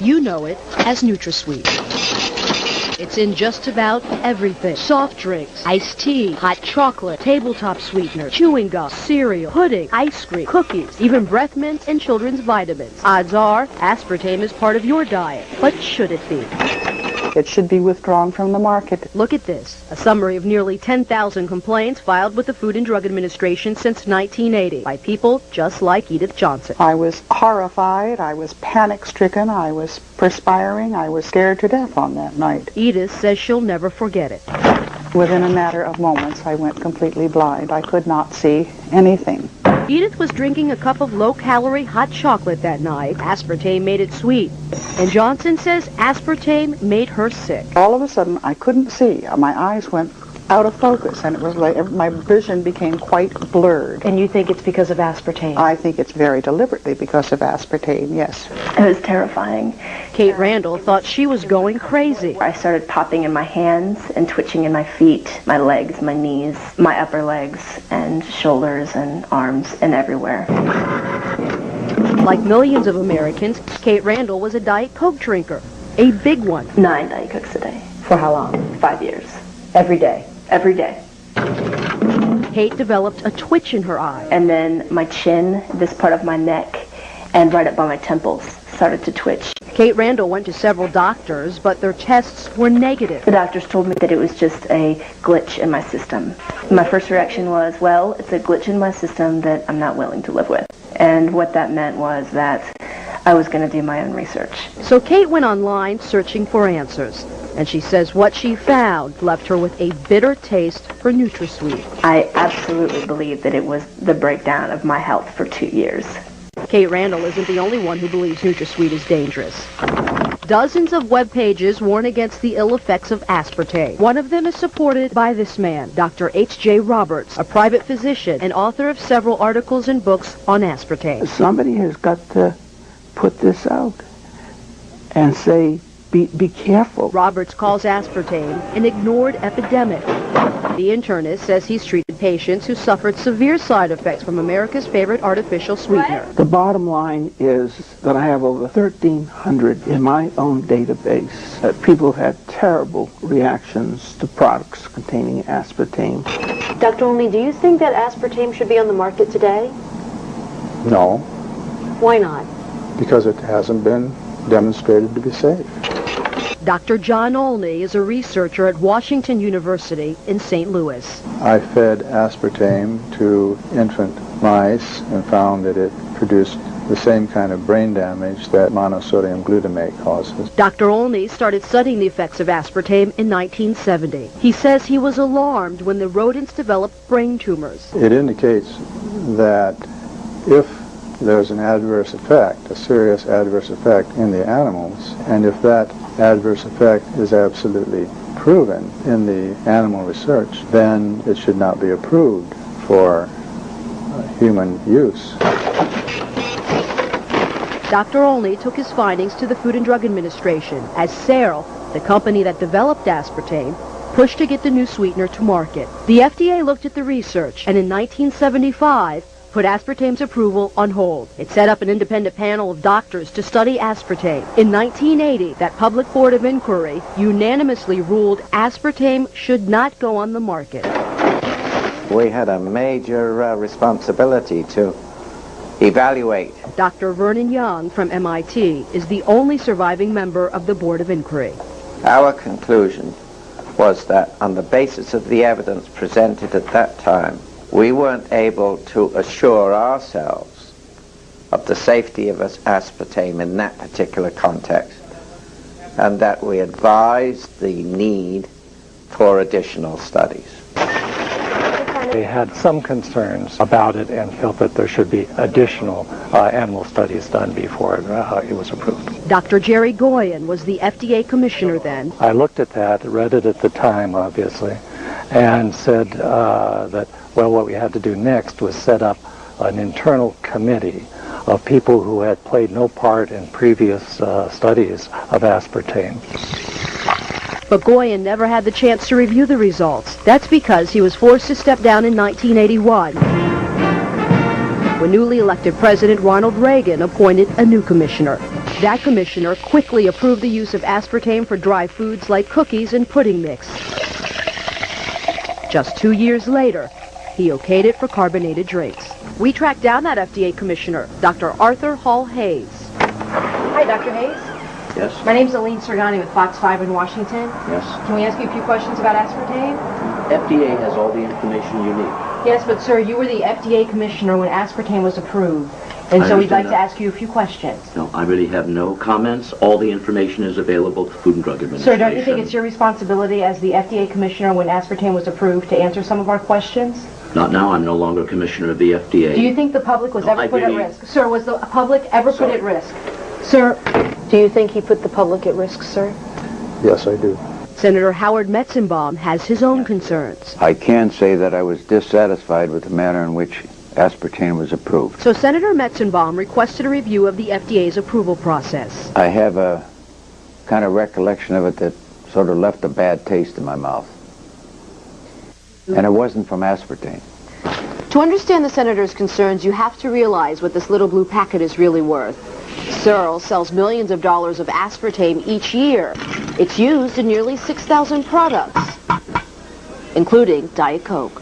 You know it as NutraSweet. It's in just about everything. Soft drinks, iced tea, hot chocolate, tabletop sweeteners, chewing gum, cereal, pudding, ice cream, cookies, even breath mints and children's vitamins. Odds are, aspartame is part of your diet. But should it be? It should be withdrawn from the market. Look at this. A summary of nearly 10,000 complaints filed with the Food and Drug Administration since 1980 by people just like Edith Johnson. I was horrified. I was panic-stricken. I was perspiring. I was scared to death on that night. Edith says she'll never forget it. Within a matter of moments, I went completely blind. I could not see anything. Edith was drinking a cup of low-calorie hot chocolate that night. Aspartame made it sweet. And Johnson says aspartame made her sick. All of a sudden, I couldn't see. My eyes went out of focus, and it was like my vision became quite blurred. And you think it's because of aspartame? I think it's very deliberately because of aspartame, yes. It was terrifying. Kate Randall thought she was going crazy. I started popping in my hands and twitching in my feet, my legs, my knees, my upper legs, and shoulders and arms and everywhere. Like millions of Americans, Kate Randall was a Diet Coke drinker, a big one. 9 Diet Cokes a day. For how long? 5 years. Every day. Every day. Kate developed a twitch in her eye. And then my chin, this part of my neck, and right up by my temples started to twitch. Kate Randall went to several doctors, but their tests were negative. The doctors told me that it was just a glitch in my system. My first reaction was, well, it's a glitch in my system that I'm not willing to live with. And what that meant was that I was going to do my own research. So Kate went online searching for answers. And she says what she found left her with a bitter taste for NutraSweet. I absolutely believe that it was the breakdown of my health for 2 years. Kate Randall isn't the only one who believes NutraSweet is dangerous. Dozens of web pages warn against the ill effects of aspartame. One of them is supported by this man, Dr. H.J. Roberts, a private physician and author of several articles and books on aspartame. Somebody has got to put this out and say, be careful. Roberts calls aspartame an ignored epidemic. The internist says he's treated patients who suffered severe side effects from America's favorite artificial sweetener. The bottom line is that I have over 1,300 in my own database that people have had terrible reactions to products containing aspartame. Dr. Olney, do you think that aspartame should be on the market today? No, Why not? because it hasn't been demonstrated to be safe. Dr. John Olney is a researcher at Washington University in St. Louis. I fed aspartame to infant mice and found that it produced the same kind of brain damage that monosodium glutamate causes. Dr. Olney started studying the effects of aspartame in 1970. He says he was alarmed when the rodents developed brain tumors. It indicates that if there's an adverse effect, a serious adverse effect in the animals, and if that adverse effect is absolutely proven in the animal research, then it should not be approved for human use. Dr. Olney took his findings to the Food and Drug Administration as zERO, the company that developed aspartame, pushed to get the new sweetener to market. The FDA looked at the research and in 1975 put aspartame's approval on hold. It set up an independent panel of doctors to study aspartame. In 1980, that public board of inquiry unanimously ruled aspartame should not go on the market. We had a major responsibility to evaluate. Dr. Vernon Young from MIT is the only surviving member of the board of inquiry. Our conclusion was that on the basis of the evidence presented at that time, we weren't able to assure ourselves of the safety of aspartame in that particular context, and that we advised the need for additional studies. They had some concerns about it and felt that there should be additional animal studies done before it was approved. Dr. Jerry Goyen was the FDA commissioner then. I looked at that, read it at the time, obviously, and said that, well, what we had to do next was set up an internal committee of people who had played no part in previous studies of aspartame. But Goyen never had the chance to review the results. That's because he was forced to step down in 1981 when newly elected President Ronald Reagan appointed a new commissioner. That commissioner quickly approved the use of aspartame for dry foods like cookies and pudding mix. Just 2 years later, he okayed it for carbonated drinks. We tracked down that FDA commissioner, Dr. Arthur Hall Hayes. Hi, Dr. Hayes. Yes. My name's Aline Sergani with Fox 5 in Washington. Yes. Can we ask you a few questions about aspartame? FDA has all the information you need. Yes, but sir, you were the FDA commissioner when aspartame was approved, and so we'd like to ask you a few questions. No, I really have no comments. All the information is available to the Food and Drug Administration. Sir, don't you think it's your responsibility as the FDA commissioner when aspartame was approved to answer some of our questions? Not now. I'm no longer commissioner of the FDA. Do you think the public was ever put at risk? Sir, was the public ever put at risk? Sir, do you think he put the public at risk, sir? Yes, I do. Senator Howard Metzenbaum has his own concerns. I can say that I was dissatisfied with the manner in which aspartame was approved. So Senator Metzenbaum requested a review of the FDA's approval process. I have a kind of recollection of it that sort of left a bad taste in my mouth. And it wasn't from aspartame. To understand the senator's concerns, you have to realize what this little blue packet is really worth. zERO sells millions of dollars of aspartame each year. It's used in nearly 6,000 products, including Diet Coke.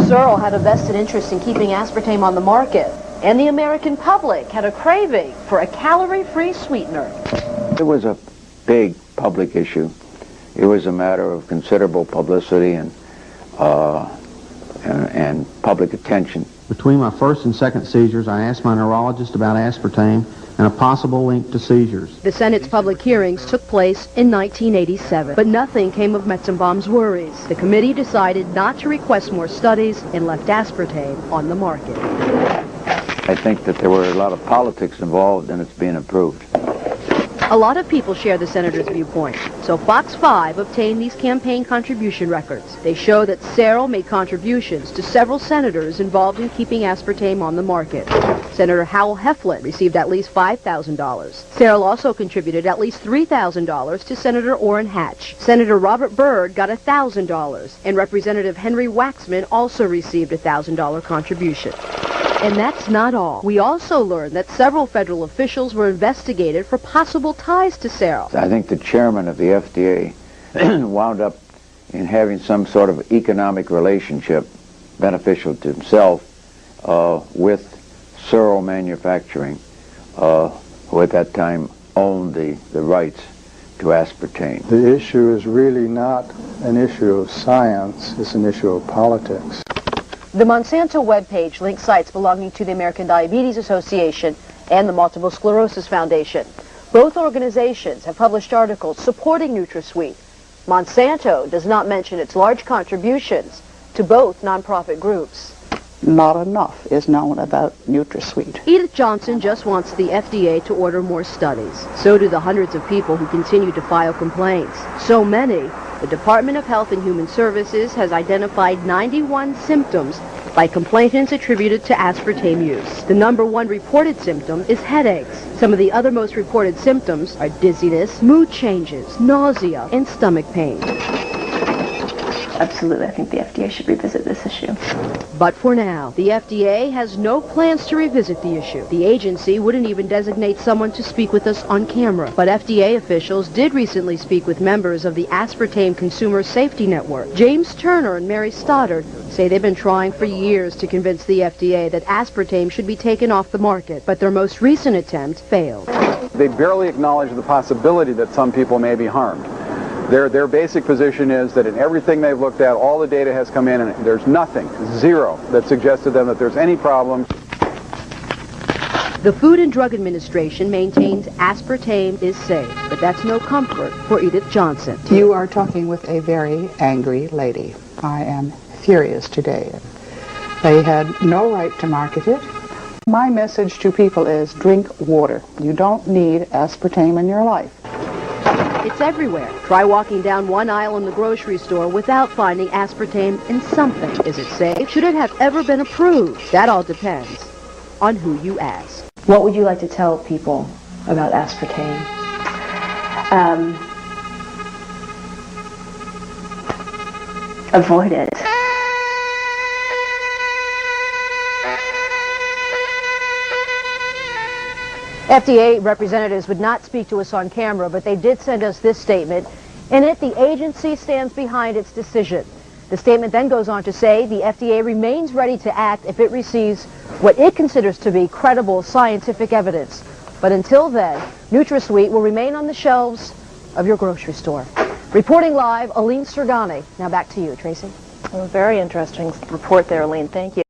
zERO had a vested interest in keeping aspartame on the market, and the American public had a craving for a calorie-free sweetener. It was a big public issue. It was a matter of considerable publicity and public attention. Between my first and second seizures, I asked my neurologist about aspartame and a possible link to seizures. The Senate's public hearings took place in 1987, but nothing came of Metzenbaum's worries. The committee decided not to request more studies and left aspartame on the market. I think that there were a lot of politics involved in its being approved. A lot of people share the senator's viewpoint, so Fox 5 obtained these campaign contribution records. They show that zERO made contributions to several senators involved in keeping aspartame on the market. Senator Howell Heflin received at least $5,000. zERO also contributed at least $3,000 to Senator Orrin Hatch. Senator Robert Byrd got $1,000, and Representative Henry Waxman also received a $1,000 contribution. And that's not all. We also learned that several federal officials were investigated for possible ties to zERO. I think the chairman of the FDA wound up in having some sort of economic relationship beneficial to himself with zERO Manufacturing, who at that time owned the rights to aspartame. The issue is really not an issue of science, it's an issue of politics. The Monsanto webpage links sites belonging to the American Diabetes Association and the Multiple Sclerosis Foundation. Both organizations have published articles supporting NutraSweet. Monsanto does not mention its large contributions to both nonprofit groups. Not enough is known about NutraSweet. Edith Johnson just wants the FDA to order more studies. So do the hundreds of people who continue to file complaints. So many, the Department of Health and Human Services has identified 91 symptoms by complainants attributed to aspartame use. The #1 reported symptom is headaches. Some of the other most reported symptoms are dizziness, mood changes, nausea, and stomach pain. Absolutely, I think the FDA should revisit this issue. But for now, the FDA has no plans to revisit the issue. The agency wouldn't even designate someone to speak with us on camera. But FDA officials did recently speak with members of the Aspartame Consumer Safety Network. James Turner and Mary Stoddard say they've been trying for years to convince the FDA that aspartame should be taken off the market, but their most recent attempt failed. They barely acknowledge the possibility that some people may be harmed. Their basic position is that in everything they've looked at, all the data has come in and there's nothing, zero, that suggests to them that there's any problem. The Food and Drug Administration maintains aspartame is safe, but that's no comfort for Edith Johnson. You are talking with a very angry lady. I am furious today. They had no right to market it. My message to people is drink water. You don't need aspartame in your life. It's everywhere. Try walking down one aisle in the grocery store without finding aspartame in something. Is it safe? Should it have ever been approved? That all depends on who you ask. What would you like to tell people about aspartame? Avoid it. FDA representatives would not speak to us on camera, but they did send us this statement. In it, the agency stands behind its decision. The statement then goes on to say the FDA remains ready to act if it receives what it considers to be credible scientific evidence. But until then, NutraSweet will remain on the shelves of your grocery store. Reporting live, Aline Sergani. Now back to you, Tracy. Well, very interesting report there, Aline. Thank you.